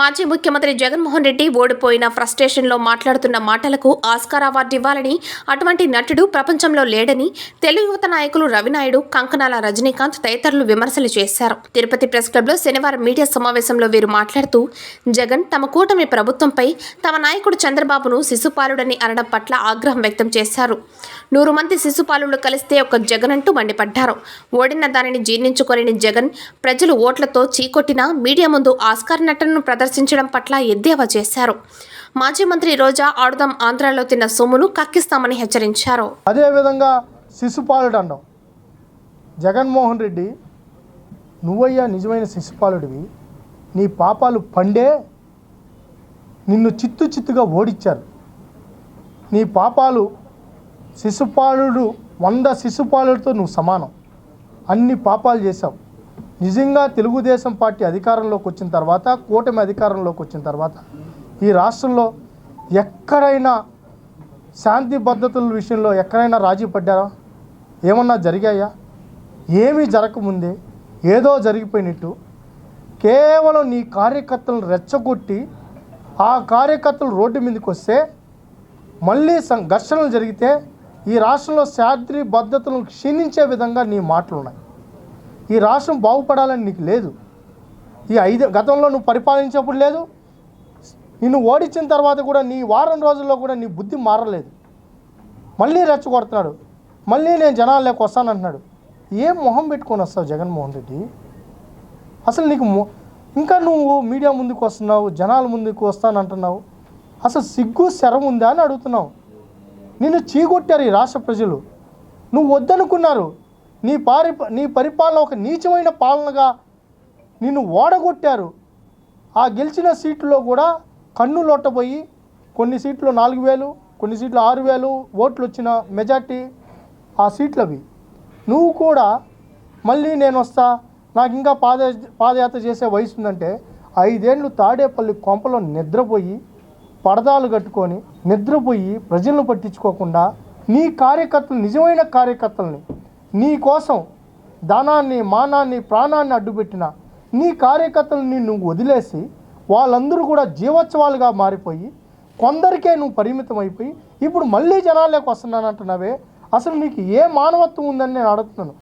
మాజీ ముఖ్యమంత్రి జగన్మోహన్ రెడ్డి ఓడిపోయిన ఫ్రస్ట్రేషన్లో మాట్లాడుతున్న మాటలకు ఆస్కార్ అవార్డు ఇవ్వాలని, అటువంటి నటుడు ప్రపంచంలో లేడని తెలుగు యువత నాయకులు రవినాయుడు, కంకణాల రజనీకాంత్ తదితరులు విమర్శలు చేశారు. తిరుపతి ప్రెస్ క్లబ్లో శనివారం మీడియా సమావేశంలో వీరు మాట్లాడుతూ, జగన్ తమ కూటమి ప్రభుత్వంపై తమ నాయకుడు చంద్రబాబును శిశుపాలుడని అనడం పట్ల ఆగ్రహం వ్యక్తం చేశారు. 100 మంది శిశుపాలుడు కలిస్తే ఒక జగన్ అంటూ మండిపడ్డారు. ఓడిన దానిని జీర్ణించుకోలేని జగన్ ప్రజలు ఓట్లతో చీకొట్టినా మీడియా ముందు ఆస్కార్ నటనను ప్రదర్శించడం పట్ల ఎద్దేవా చేశారు. మాజీ మంత్రి రోజా ఆడుదాం ఆంధ్రాలో తిన్న సొమ్మును కక్కిస్తామని హెచ్చరించారు. అదేవిధంగా శిశుపాలుడు అన్నాం. జగన్మోహన్ రెడ్డి, నువ్వయ్యా నిజమైన శిశుపాలుడివి, నీ పాపాలు పండే నిన్ను చిత్తుగా ఓడించారు. నీ పాపాలు శిశుపాలుడు 100 శిశుపాలుడితో నువ్వు సమానం. అన్ని పాపాలు చేశావు. నిజంగా తెలుగుదేశం పార్టీ అధికారంలోకి వచ్చిన తర్వాత, కూటమి అధికారంలోకి వచ్చిన తర్వాత ఈ రాష్ట్రంలో ఎక్కడైనా శాంతి భద్రతల విషయంలో ఎక్కడైనా రాజీ పడ్డారా? ఏమన్నా జరిగాయా? ఏమీ జరగకముందే ఏదో జరిగిపోయినట్టు కేవలం నీ కార్యకర్తలను రెచ్చగొట్టి ఆ కార్యకర్తలు రోడ్డు మీదకి వస్తే మళ్ళీ ఘర్షణలు జరిగితే ఈ రాష్ట్రంలో శాంతి భద్రతలను క్షీణించే విధంగా నీ మాటలు ఉన్నాయి. ఈ రాష్ట్రం బాగుపడాలని నీకు లేదు. గతంలో నువ్వు పరిపాలించినప్పుడు లేదు, నిన్ను ఓడించిన తర్వాత కూడా నీ వారం రోజుల్లో కూడా నీ బుద్ధి మారలేదు. మళ్ళీ రెచ్చగొడుతున్నాడు, మళ్ళీ నేను జనాల్లోకి వస్తానంటున్నాడు. ఏం మొహం పెట్టుకొని వస్తావు జగన్మోహన్ రెడ్డి? అసలు నీకు ఇంకా నువ్వు మీడియా ముందుకు వస్తున్నావు, జనాల ముందుకు వస్తానంటున్నావు. అసలు సిగ్గు శరం ఉందా అని అడుగుతున్నావు. నిన్ను చీకొట్టారు ఈ రాష్ట్ర ప్రజలు. నువ్వు వద్దనుకున్నారు. నీ పరిపాలన ఒక నీచమైన పాలనగా నిన్ను ఓడగొట్టారు. ఆ గెలిచిన సీట్లలో కూడా కన్ను లొట్టబోయి కొన్ని సీట్లు 4,000, కొన్ని సీట్లు 6,000 ఓట్లు వచ్చిన మెజార్టీ ఆ సీట్లవి. నువ్వు కూడా మళ్ళీ నేను వస్తా, నాకు ఇంకా పాదయాత్ర చేసే వయసు ఉందంటే 5 ఏళ్ళు తాడేపల్లి కొంపలో నిద్రపోయి, పరదాలు కట్టుకొని నిద్రపోయి ప్రజలను పట్టించుకోకుండా నీ కార్యకర్తలు, నిజమైన కార్యకర్తల్ని, నీ కోసం ధనాన్ని, మానాన్ని, ప్రాణాన్ని అడ్డుపెట్టిన నీ కార్యకర్తలని నువ్వు వదిలేసి వాళ్ళందరూ కూడా జీవోత్సవాలుగా మారిపోయి కొందరికే నువ్వు పరిమితం అయిపోయి ఇప్పుడు మళ్ళీ జనాల్లోకి వస్తున్నానంటున్నావే. అసలు నీకు ఏ మానవత్వం ఉందని నేను అడుగుతున్నాను.